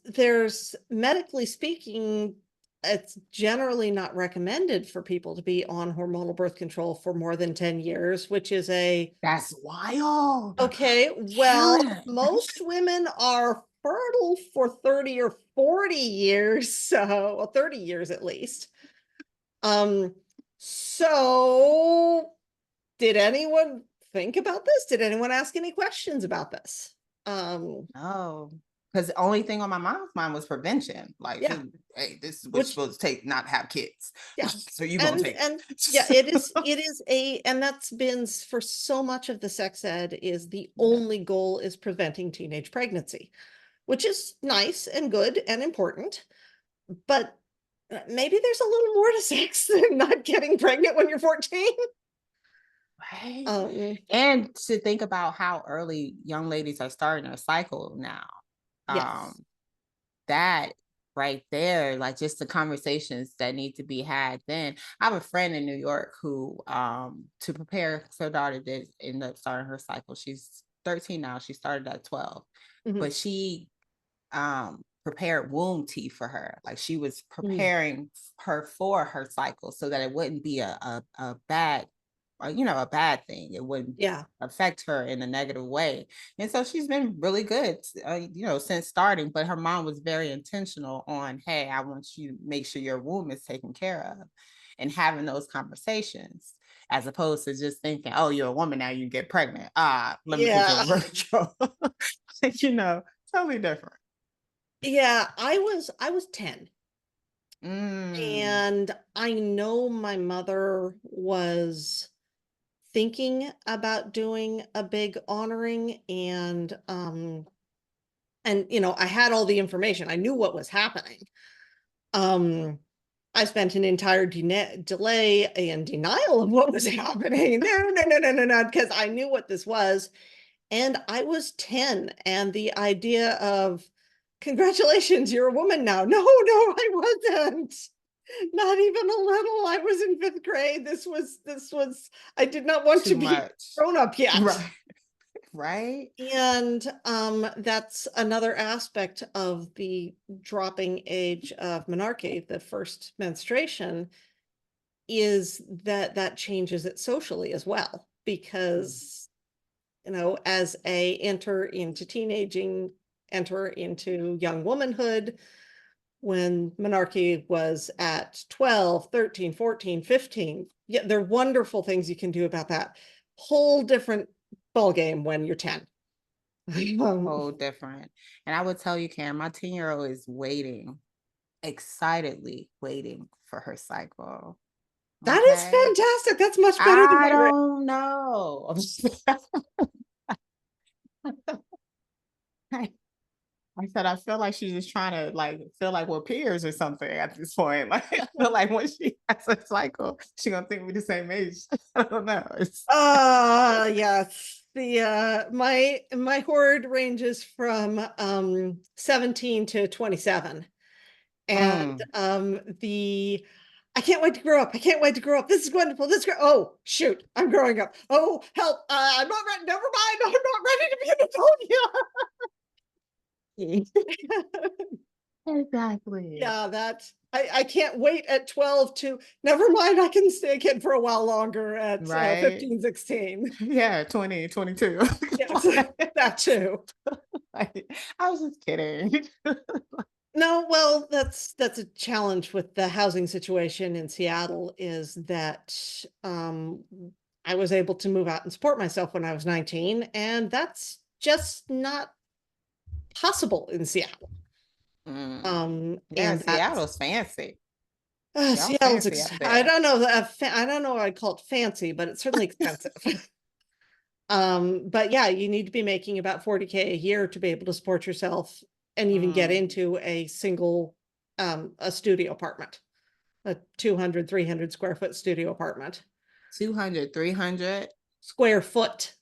there's medically speaking, it's generally not recommended for people to be on hormonal birth control for more than 10 years, which is that's wild. okay, well, most women are fertile for 30 or 40 years, so well, 30 years at least. So did anyone think about this? Did anyone ask any questions about this? No, because the only thing on my mom's mind was prevention. Like, Yeah, hey, this is what you're which supposed to take, not have kids. yeah, So you're gonna take and it. yeah, it is and that's been for so much of the sex ed is the only goal is preventing teenage pregnancy, which is nice and good and important, but maybe there's a little more to sex than not getting pregnant when you're 14. Right. Um, And to think about how early young ladies are starting their cycle now. yes. That right there, like just the conversations that need to be had then. I have a friend in New York who, to prepare, her daughter did end up starting her cycle. She's 13 now. She started at 12. Mhm. But she prepared womb tea for her. Like she was Mm. preparing her for her cycle so that it wouldn't be a bad, or, a bad thing. It wouldn't Yeah. affect her in a negative way. And so she's been really good, since starting. But her mom was very intentional on, hey, I want you to make sure your womb is taken care of, and having those conversations, as opposed to just thinking, oh, you're a woman now, you get pregnant. Let me put you Yeah. on birth control. Totally different. Yeah, I was 10. Mm. And I know my mother was thinking about doing a big honoring and I had all the information. I knew what was happening. Um I spent an entire delay and denial of what was happening. No, because I knew what this was. And I was 10, and the idea of congratulations, you're a woman now. No, I wasn't. Not even a little. I was in 5th grade. This was I did not want to Too be much. grown up yet. Right. Right. And that's another aspect of the dropping age of menarche, the first menstruation, is that changes it socially as well, because as a enter into teenaging, enter into young womanhood, when menarche was at 12, 13, 14, 15. Yeah, there are wonderful things you can do about that. Whole different ball game when you're 10. Whole different. And I would tell you, Karen, my 10-year-old is waiting, excitedly waiting for her cycle. That is Okay. fantastic. That's much better than I my rate. don't know. I said, I feel like she's just trying to like feel like we're peers or something at this point. Like I feel like when she has a cycle, she's gonna think we're the same age. I don't know. Yes. My horde ranges from 17 to 27. And Mm. the I can't wait to grow up. I can't wait to grow up. This is wonderful. This is great. Oh, shoot. I'm growing up. Oh, help. I'm not ready. Never mind. I'm not ready to be an adult yet. Exactly. Yeah, I can't wait at 12 to never mind. I can stay a kid for a while longer at Right. 15, 16. Yeah, 20, 22. Yes, that too. I was just kidding. No, well, that's a challenge with the housing situation in Seattle is that I was able to move out and support myself when I was 19, and that's just not possible in Seattle. Mm. Yeah, And that's Seattle's fancy. Y'all Seattle's fancy up I there. don't know I don't know I'd call it fancy, but it's certainly expensive. But yeah, you need to be making about 40K a year to be able to support yourself and even get Mm. into a single a studio apartment, a 200, 300 square foot studio apartment. 200, 300. Square foot.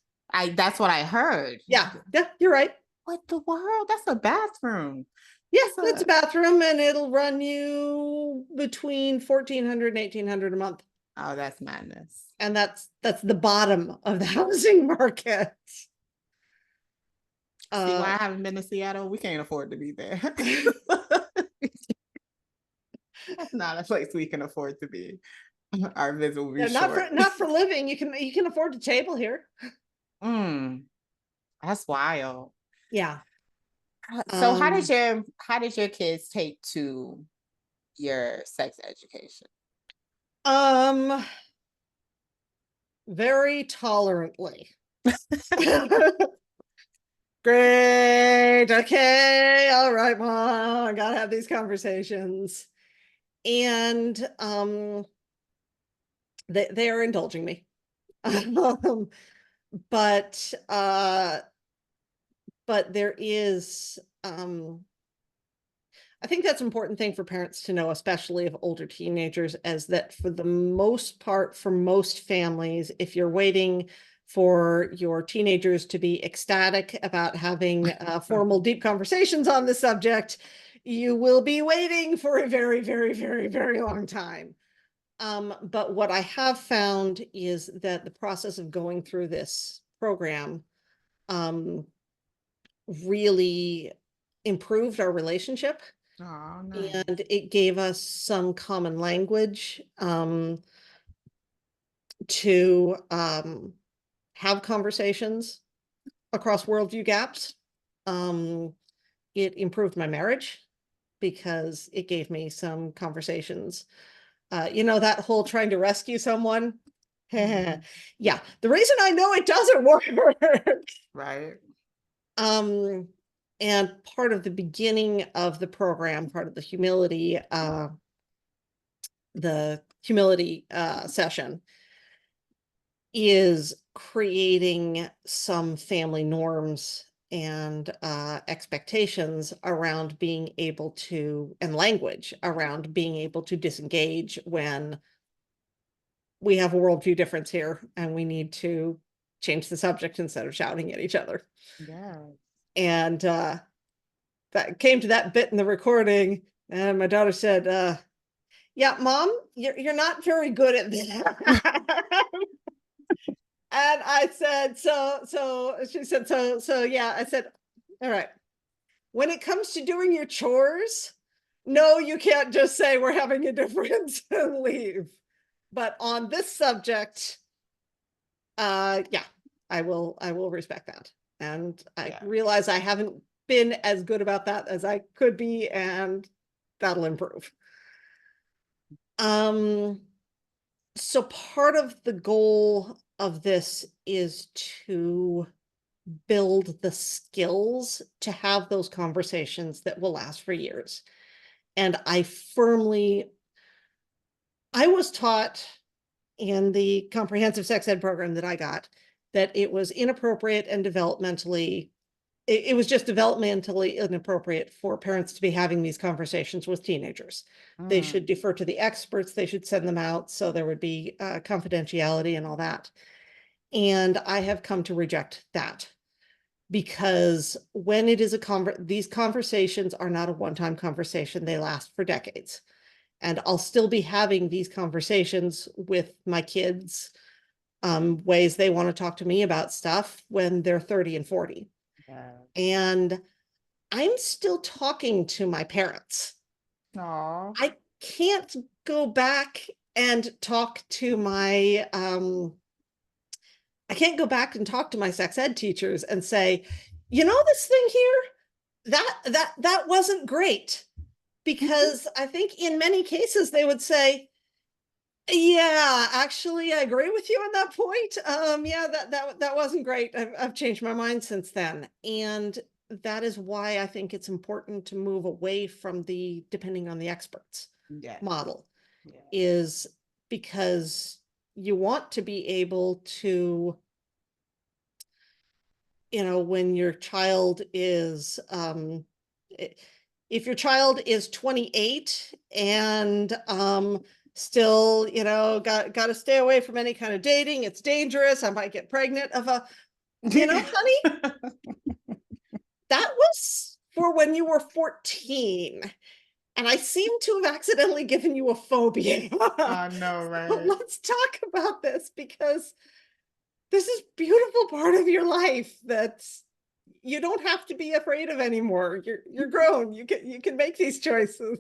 That's what I heard. Yeah, yeah, you're right. What the world? That's a bathroom. Yeah, That's that's a a bathroom and it'll run you between 1,400 and 1,800 a month. Oh, that's madness. And that's the bottom of the housing market. See why Uh, I haven't been to Seattle? We can't afford to be there. That's not a place we can afford to be. Our visit will be yeah, short. not for living. You can afford a table here. Mm, that's wild. Yeah. So Um, how did your kids take to your sex education? um, very tolerantly. Great. Okay. All right, mom. I gotta have these conversations. And they are indulging me. um, but there is I think that's an important thing for parents to know, especially of older teenagers, is that for the most part, for most families, if you're waiting for your teenagers to be ecstatic about having formal, deep conversations on the subject, you will be waiting for a very, very, very, very long time. But what I have found is that the process of going through this program um, really improved our relationship Oh, nice. and it gave us some common language to have conversations across worldview gaps. It improved my marriage because it gave me some conversations. That whole trying to rescue someone. Mhm. Yeah, the reason I know it doesn't work. Right. um, and part of the beginning of the program, part of the humility session is creating some family norms and expectations around being able to, and language around being able to disengage when we have a worldview difference here and we need to change the subject instead of shouting at each other. Yeah. And that came to that bit in the recording, and my daughter said, yeah, mom, you're not very good at this. And I said, so she said, so yeah, I said, all right, when it comes to doing your chores, no, you can't just say we're having a difference and leave. But on this subject, yeah, I will respect that. And I Yeah. realize I haven't been as good about that as I could be, and that'll improve. Um, so part of the goal of this is to build the skills to have those conversations that will last for years. And I was taught in the comprehensive sex ed program that I got that it was inappropriate and developmentally it was just developmentally inappropriate for parents to be having these conversations with teenagers. They should defer to the experts. They should send them out so there would be confidentiality and all that. And I have come to reject that, because when it is these conversations are not a one-time conversation. They last for decades. And I'll still be having these conversations with my kids, ways they want to talk to me about stuff when they're 30 and 40. Yeah. And I'm still talking to my parents. Aww. I can't go back and talk to my I can't go back and talk to my sex ed teachers and say, you know, this thing here, that wasn't great. Because I think in many cases they would say, yeah, actually, I agree with you on that point. Yeah, that wasn't great. I've changed my mind since then. And that is why I think it's important to move away from the depending on the experts model, is because you want to be able to, you know, when your child is, if your child is 28 and still, you know, got to stay away from any kind of dating, it's dangerous, I might get pregnant, of a, you know, honey, that was for when you were 14. And I seem to have accidentally given you a phobia. I know, right? So let's talk about this, because this is a beautiful part of your life that you don't have to be afraid of anymore. You're grown. You can make these choices.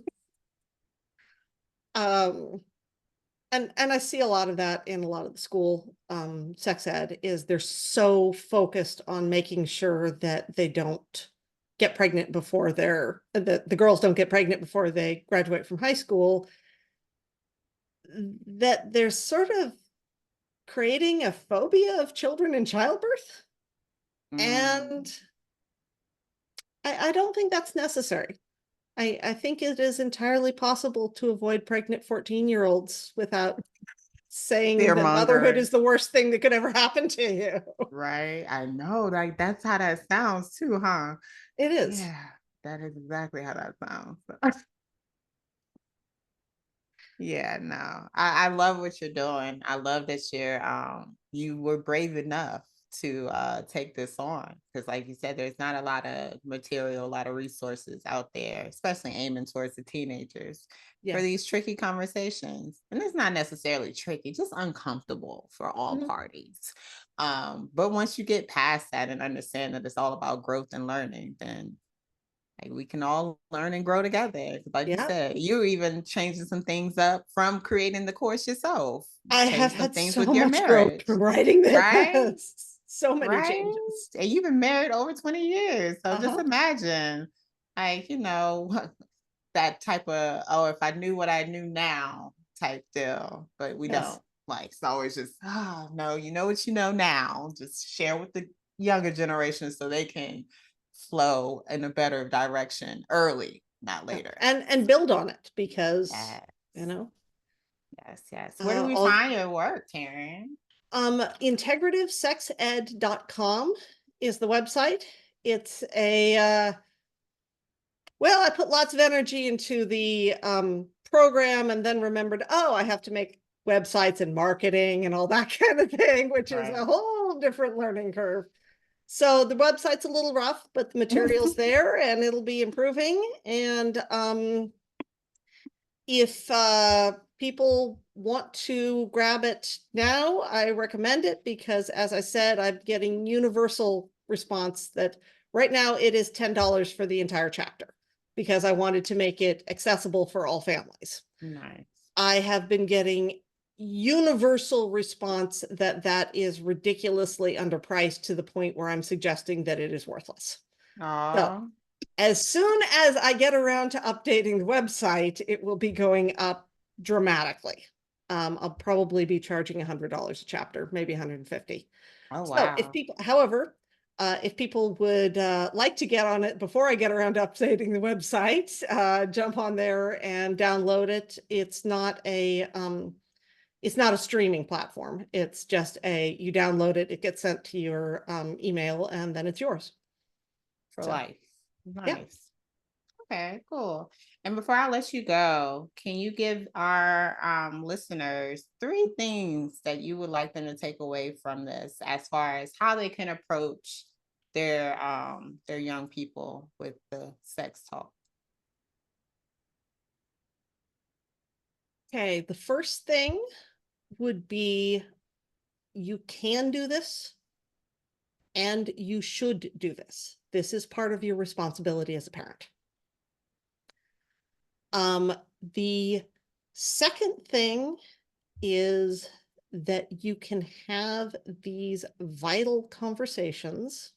And I see a lot of that in a lot of the school sex ed, is they're so focused on making sure that they don't get pregnant before the girls don't get pregnant before they graduate from high school, that they're sort of creating a phobia of children in childbirth. And I don't think that's necessary. I think it is entirely possible to avoid pregnant 14-year-olds without saying that motherhood is the worst thing that could ever happen to you. Right. I know. Like, that's how that sounds too, huh? It is. Yeah, that is exactly how that sounds. Yeah, no. I love what you're doing. I love that you were brave enough to take this on, because like you said, there's not a lot of material, a lot of resources out there, especially aiming towards the teenagers for these tricky conversations. And it's not necessarily tricky, just uncomfortable for all parties. But once you get past that and understand that it's all about growth and learning, then like, we can all learn and grow together. Like you said, you even changing some things up from creating the course yourself. I have had so much growth from writing this. Right? So many changes. And you've been married over 20 years. So just imagine, like, you know, that type of, oh, if I knew what I knew now type deal. But we don't. Like, it's always just, oh, no, you know what you know now. Just share with the younger generation so they can flow in a better direction early, not later. And build on it, because, you know. Yes. Where do we find your work, Taryn? Integrativesexed.com is the website. It's a well, I put lots of energy into the program, and then remembered, oh, I have to make websites and marketing and all that kind of thing, which is a whole different learning curve. So the website's a little rough, but the material's there and it'll be improving. And if people want to grab it now, I recommend it, because as I said, I'm getting universal response that right now it is $10 for the entire chapter, because I wanted to make it accessible for all families. Nice. I have been getting universal response that is ridiculously underpriced, to the point where I'm suggesting that it is worthless. So as soon as I get around to updating the website, it will be going up dramatically. I'll probably be charging $100 a chapter, maybe 150. Oh, wow. So if people, however, if people would like to get on it before I get around to updating the website, jump on there and download it. It's not a streaming platform. It's just you download it, it gets sent to your email, and then it's yours. for So, life. yeah. Nice. Okay, cool. And before I let you go, can you give our listeners 3 things that you would like them to take away from this as far as how they can approach their young people with the sex talk? Okay, the first thing would be you can do this and you should do this. This is part of your responsibility as a parent. The second thing is that you can have these vital conversations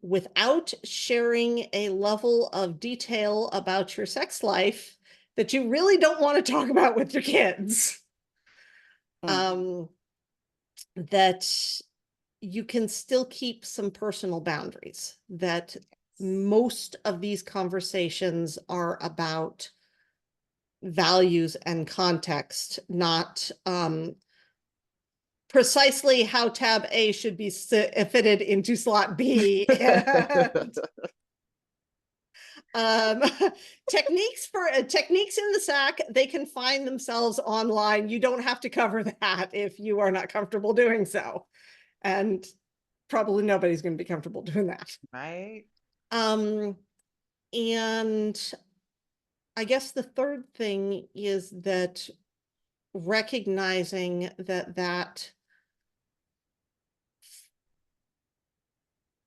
without sharing a level of detail about your sex life that you really don't want to talk about with your kids. That you can still keep some personal boundaries, that most of these conversations are about values and context, not precisely how tab A should be fitted into slot B. And, techniques in the sack, they can find themselves online. You don't have to cover that if you are not comfortable doing so. And probably nobody's going to be comfortable doing that. Right. And I guess the third thing is that recognizing that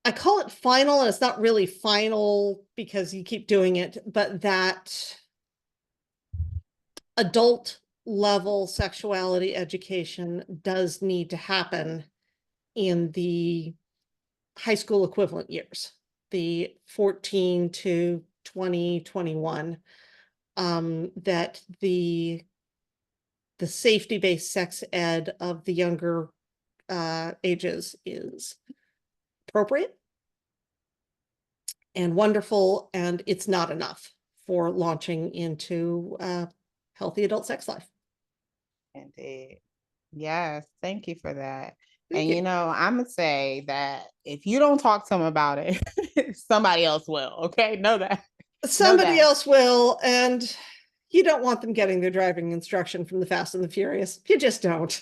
I call it final, and it's not really final because you keep doing it, but that adult level sexuality education does need to happen in the high school equivalent years, the 14 to 20, 21, that the safety-based sex ed of the younger ages is appropriate and wonderful, and it's not enough for launching into healthy adult sex life. Indeed. Yes, thank you for that. Thank And you. I'm gonna say that if you don't talk to them about it, somebody else will. Okay, know that. Know Somebody that. else will, and you don't want them getting their driving instruction from the Fast and the Furious. You just don't.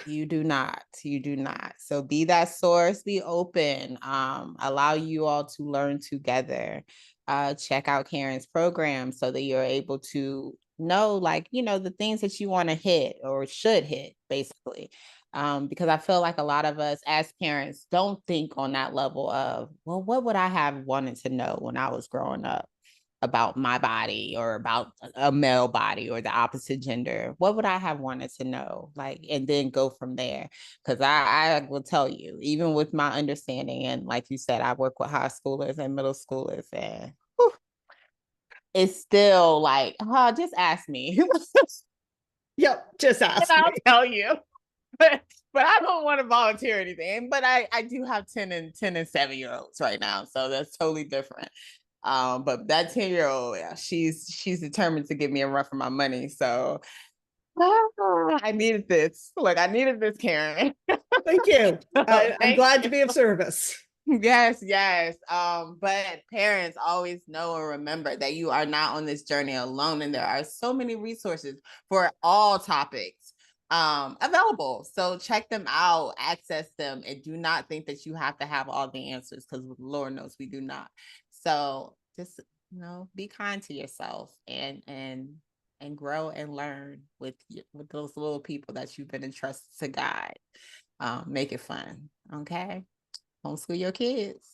You do not. You do not. So be that source, be open, allow you all to learn together. Check out Karen's program so that you're able to know, like, the things that you want to hit or should hit, basically. Because I feel like a lot of us as parents don't think on that level of, well, what would I have wanted to know when I was growing up about my body or about a male body or the opposite gender? What would I have wanted to know? Like, and then go from there. Because I will tell you, even with my understanding, and like you said, I work with high schoolers and middle schoolers, and whew, it's still like, just ask me. Yep, just And ask I'll me. tell you. But I don't want to volunteer anything. But I do have 10 and 7-year-olds right now. So that's totally different. But that 10-year-old, yeah, she's determined to give me a run for my money. So I needed this. Look, I needed this, Karen. Thank you. I'm Thank glad you. to be of service. Yes, yes. But parents always know and remember that you are not on this journey alone, and there are so many resources for all topics available. So check them out, access them, and do not think that you have to have all the answers, because Lord knows we do not. So just be kind to yourself and grow and learn with those little people that you've been entrusted to guide. Make it fun. Okay. Homeschool your kids.